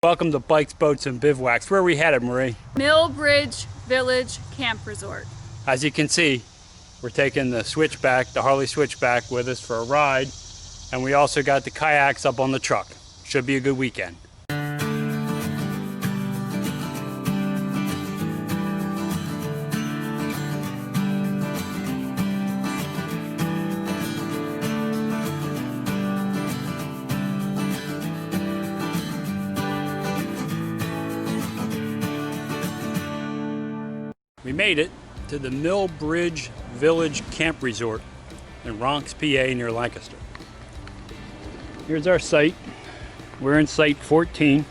Welcome to Bikes, Boats, and Bivouacs. Where are we headed, Marie? Millbridge Village Camp Resort. As you can see, we're taking the switchback, the Harley switchback with us for a ride. And we also got the kayaks up on the truck. Should be a good weekend. We made it to the Millbridge Village Camp Resort in Ronks, PA, near Lancaster. Here's our site. We're in site 14.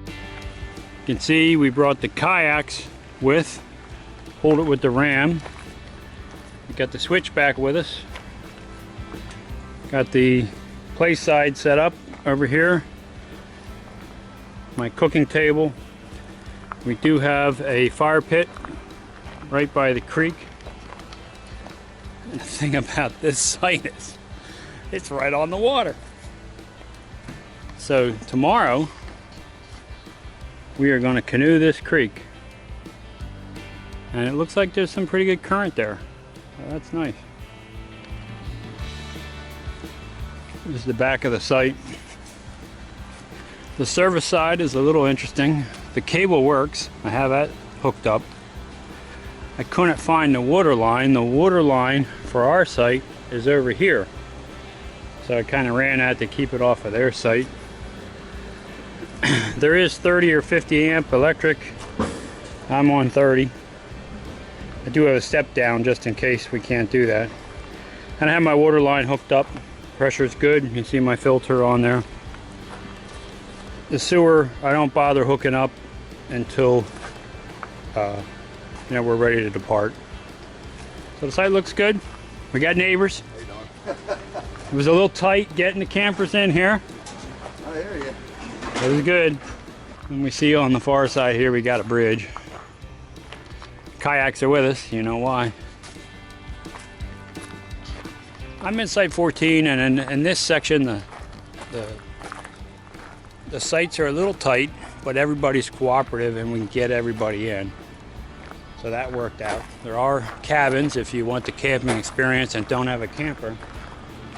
You can see we brought the kayaks with, hold it with the ram. We got the switchback with us. Got the play side set up over here. My cooking table. We do have a fire pit right by the creek. And the thing about this site is it's right on the water. So tomorrow we are going to canoe this creek. And it looks like there's some pretty good current there. So that's nice. This is the back of the site. The service side is a little interesting. The cable works. I have that hooked up. I couldn't find the water line. The water line for our site is over here. So I kind of ran that to keep it off of their site. There is 30 or 50 amp electric. I'm on 30. I do have a step down just in case we can't do that. And I have my water line hooked up. Pressure's good. You can see my filter on there. The sewer, I don't bother hooking up until we're ready to depart. So the site looks good. We got neighbors. How you doing? It was a little tight getting the campers in here. I hear you. It was good. And we see on the far side here we got a bridge. Kayaks are with us, you know why. I'm in site 14, and in this section the sites are a little tight, but everybody's cooperative and we can get everybody in. So that worked out. There are cabins if you want the camping experience and don't have a camper.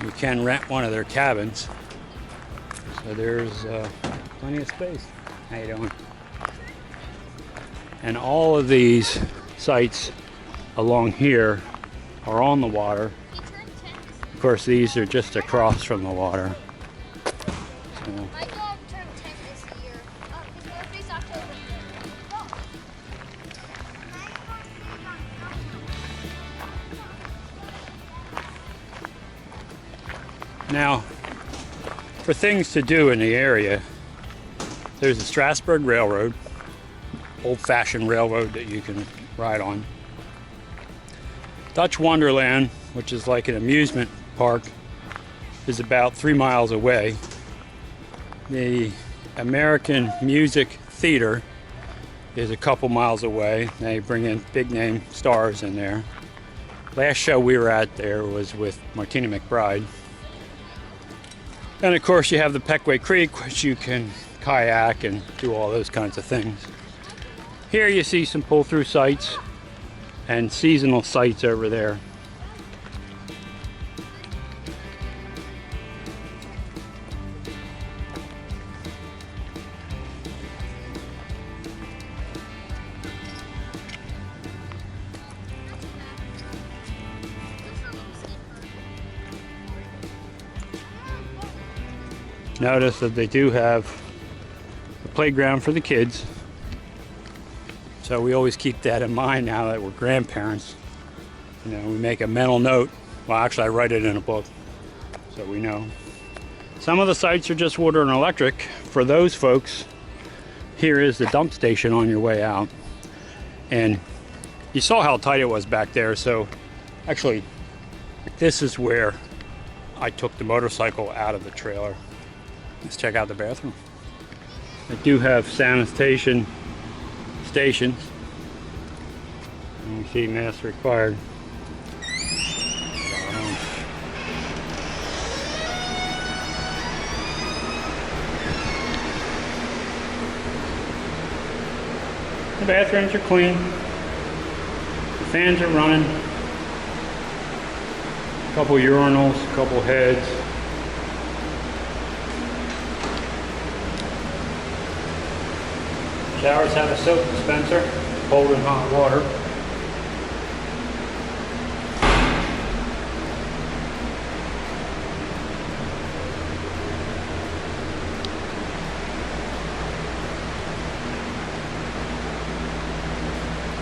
You can rent one of their cabins. So there's plenty of space. How you doing? And all of these sites along here are on the water. Of course, these are just across from the water. So. Now, for things to do in the area, there's the Straburg Rail Road, old-fashioned railroad that you can ride on. Dutch Wonderland, which is like an amusement park, is about 3 miles away. The American Music Theater is a couple miles away. They bring in big name stars in there. Last show we were at there was with Martina McBride. And of course you have the Pequea Creek, which you can kayak and do all those kinds of things. Here you see some pull-through sites and seasonal sites over there. Notice that they do have a playground for the kids. So we always keep that in mind now that we're grandparents. You know, we make a mental note. Well, actually I write it in a book so we know. Some of the sites are just water and electric. For those folks, here is the dump station on your way out. And you saw how tight it was back there. So actually, this is where I took the motorcycle out of the trailer. Let's check out the bathroom. They do have sanitation stations. And you see mask required. The bathrooms are clean. The fans are running. A couple urinals, a couple heads. Showers have a soap dispenser, cold and hot water.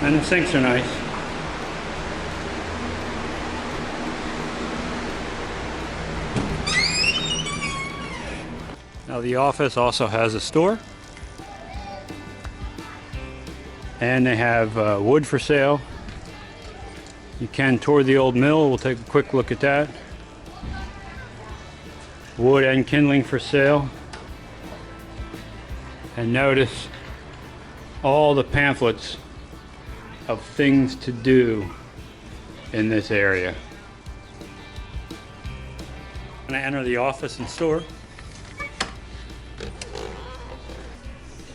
And the sinks are nice. Now the office also has a store. And they have wood for sale. You can tour the old mill. We'll take a quick look at that. Wood and kindling for sale. And notice all the pamphlets of things to do in this area. I'm going to enter the office and store.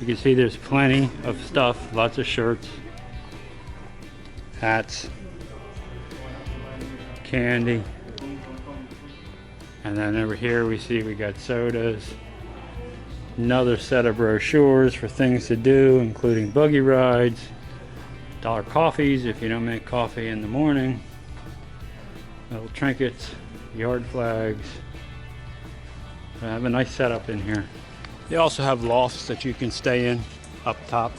You can see there's plenty of stuff, lots of shirts, hats, candy, and then over here we see we got sodas, another set of brochures for things to do, including buggy rides, dollar coffees if you don't make coffee in the morning, little trinkets, yard flags. I have a nice setup in here. They also have lofts that you can stay in up top.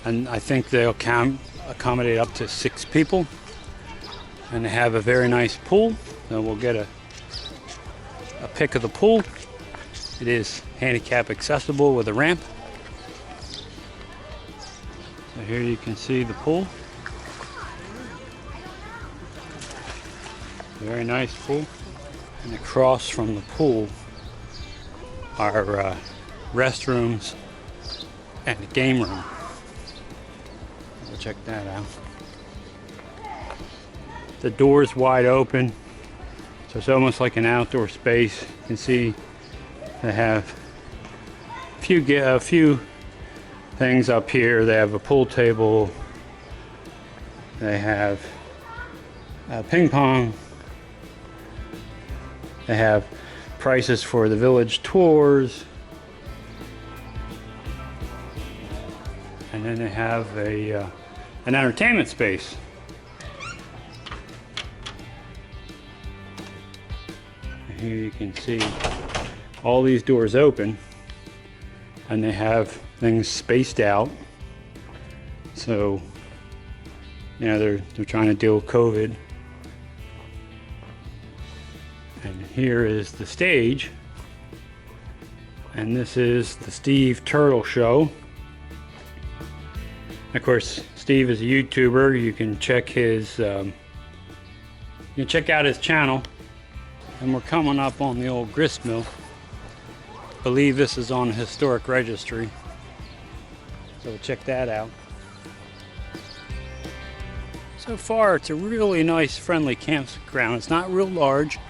And I think they'll accommodate up to 6 people. And they have a very nice pool. And we'll get a pic of the pool. It is handicap accessible with a ramp. So here you can see the pool. Very nice pool. And across from the pool are restrooms and a game room. We'll check that out. The door's wide open, so it's almost like an outdoor space. You can see they have a few things up here. They have a pool table. They have ping pong. They have prices for the village tours, and then they have an entertainment space. And here you can see all these doors open, and they have things spaced out. So, you know, they're trying to deal with COVID. And here is the stage, and this is the Steve Turtle Show. Of course, Steve is a YouTuber. You can check his, you can check out his channel. And we're coming up on the old grist mill. I believe this is on the historic registry, so we'll check that out. So far, it's a really nice, friendly campground. It's not real large.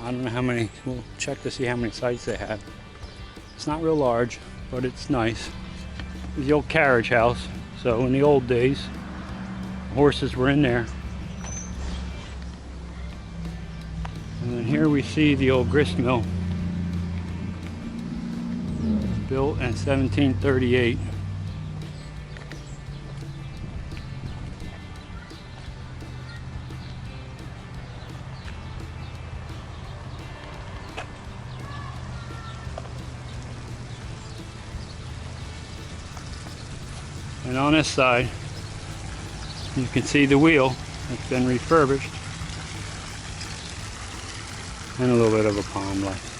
I don't know how many, we'll check to see how many sites they have. It's not real large, but it's nice. It's the old carriage house, so in the old days, horses were in there. And then here we see the old grist mill, built in 1738. And on this side, you can see the wheel. It's been refurbished. And a little bit of a pond left.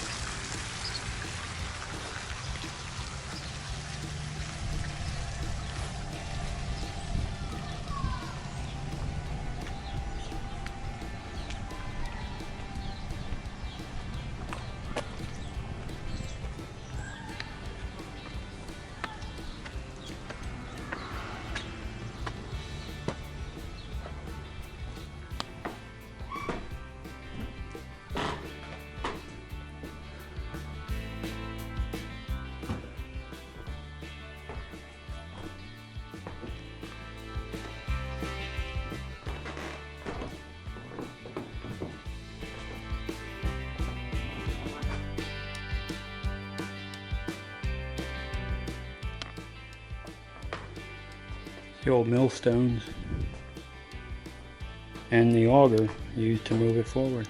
The old millstones and the auger used to move it forward.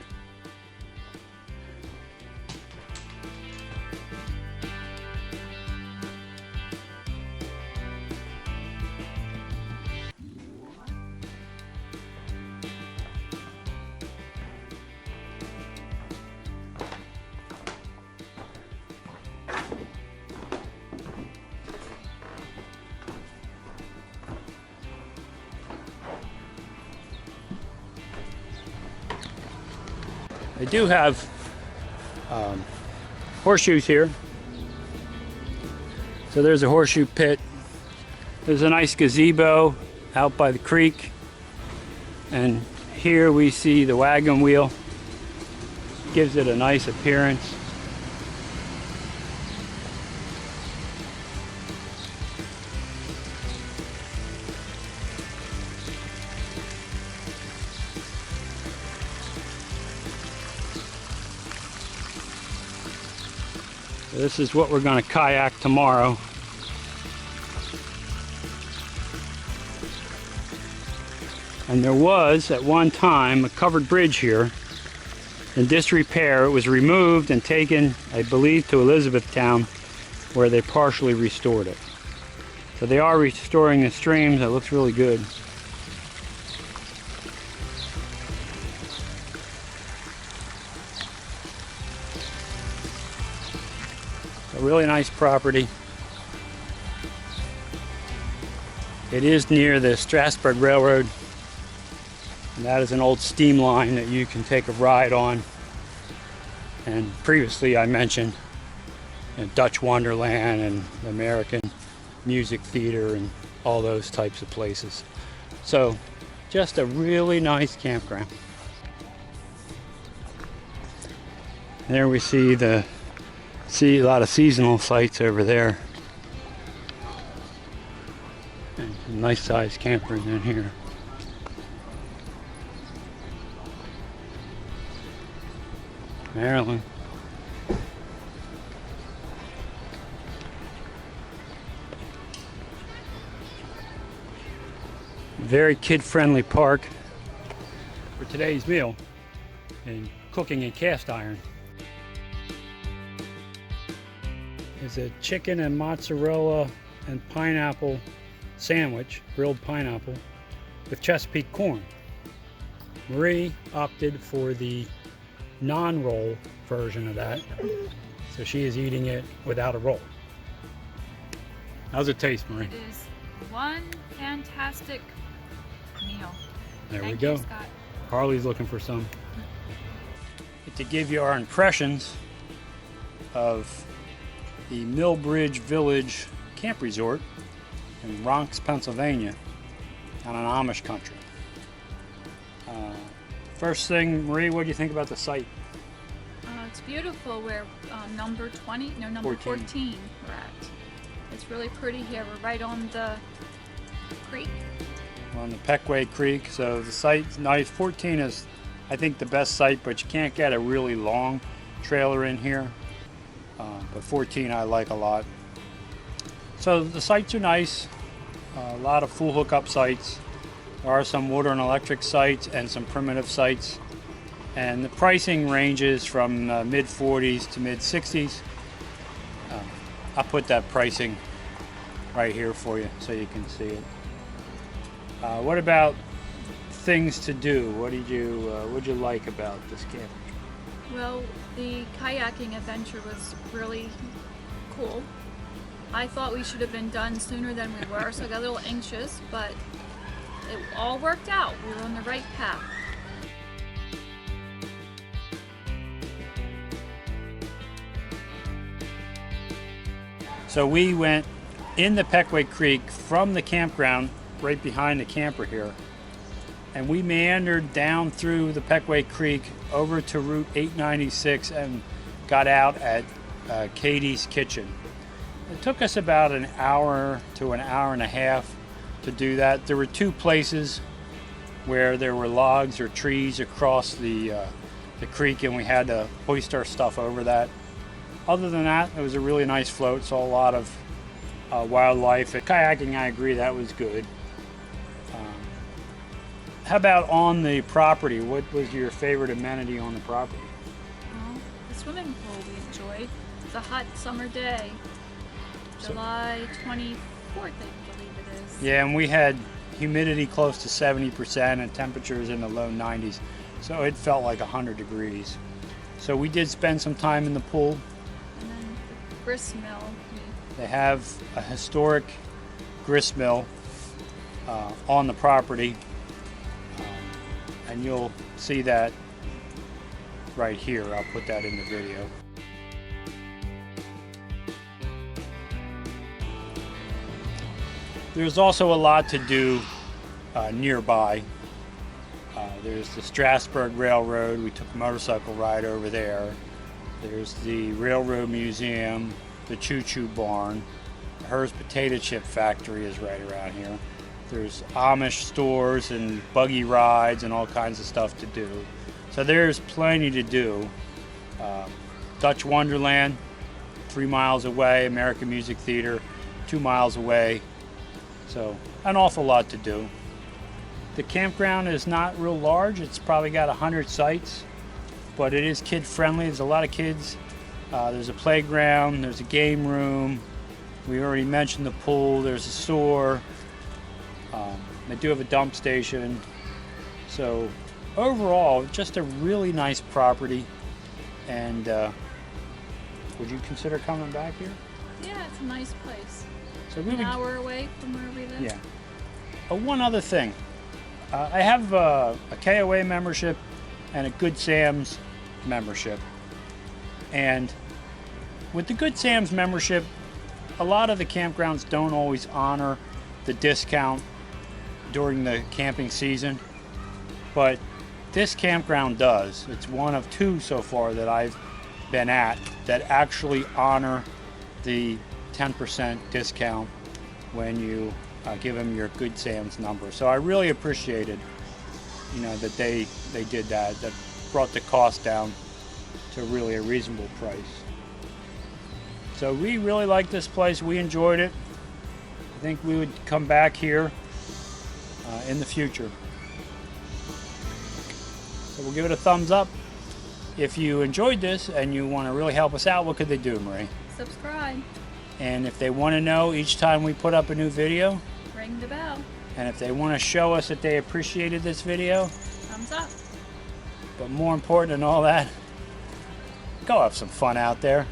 They do have horseshoes here. So there's a horseshoe pit. There's a nice gazebo out by the creek. And here we see the wagon wheel. Gives it a nice appearance. This is what we're going to kayak tomorrow. And there was, at one time, a covered bridge here in disrepair. It was removed and taken, I believe, to Elizabethtown, where they partially restored it. So they are restoring the streams. It looks really good. A really nice property. It is near the Straburg Rail Road, and that is an old steam line that you can take a ride on. And previously I mentioned Dutch Wonderland and the American Music Theater and all those types of places. So just a really nice campground. There we see a lot of seasonal sites over there. And some nice sized campers in here. Maryland. Very kid-friendly park for today's meal and cooking in cast iron. Is a chicken and mozzarella and pineapple sandwich, grilled pineapple, with Chesapeake corn. Marie opted for the non-roll version of that, so she is eating it without a roll. How's it taste, Marie? It is one fantastic meal. There Thank we go. you, Scott. Harley's looking for some. To give you our impressions of the Millbridge Village Camp Resort in Ronks, Pennsylvania, on an Amish country. First thing, Marie, what do you think about the site? It's beautiful. We're number 14 we're at. It's really pretty here. We're right on the creek. We're on the Pequea Creek, so the site's nice. 14 is, I think, the best site, but you can't get a really long trailer in here. But 14 I like a lot. So the sites are nice. A lot of full hookup sites. There are some water and electric sites and some primitive sites. And the pricing ranges from mid 40s to mid 60s. I'll put that pricing right here for you so you can see it. What about things to do? What'd you like about this camp? Well, the kayaking adventure was really cool. I thought we should have been done sooner than we were, so I got a little anxious, but it all worked out. We were on the right path. So we went in the Pequea Creek from the campground right behind the camper here, and we meandered down through the Pequea Creek over to Route 896 and got out at Katie's Kitchen. It took us about an hour to an hour and a half to do that. There were two places where there were logs or trees across the creek, and we had to hoist our stuff over that. Other than that, it was a really nice float. Saw a lot of wildlife. Kayaking, I agree, that was good. how about on the property? What was your favorite amenity on the property? Well, the swimming pool we enjoyed. It's a hot summer day. July 24th, I believe it is. Yeah, and we had humidity close to 70% and temperatures in the low 90s. So it felt like 100 degrees. So we did spend some time in the pool. And then the grist mill. They have a historic grist mill on the property. And you'll see that right here. I'll put that in the video. There's also a lot to do nearby. There's the Straburg Rail Road. We took a motorcycle ride over there. There's the Railroad Museum, the Choo Choo Barn. The Hearst Potato Chip Factory is right around here. There's Amish stores and buggy rides and all kinds of stuff to do. So there's plenty to do. Dutch Wonderland, 3 miles away. American Music Theater, 2 miles away. So an awful lot to do. The campground is not real large. It's probably got 100 sites, but it is kid friendly. There's a lot of kids. There's a playground, there's a game room. We already mentioned the pool, there's a store. They do have a dump station. So overall, just a really nice property. And would you consider coming back here? Yeah, it's a nice place. So we An would, hour away from where we live. yeah. One other thing. I have a KOA membership and a Good Sam's membership. And with the Good Sam's membership, a lot of the campgrounds don't always honor the discount during the camping season. But this campground does. It's one of 2 so far that I've been at that actually honor the 10% discount when you give them your Good Sam's number. So I really appreciated, that they did that. That brought the cost down to really a reasonable price. So we really like this place. We enjoyed it. I think we would come back here in the future. So we'll give it a thumbs up. If you enjoyed this and you want to really help us out, what could they do, Marie? Subscribe. And if they want to know each time we put up a new video, Ring the bell. and if they want to show us that they appreciated this video, Thumbs up. but more important than all that, go have some fun out there.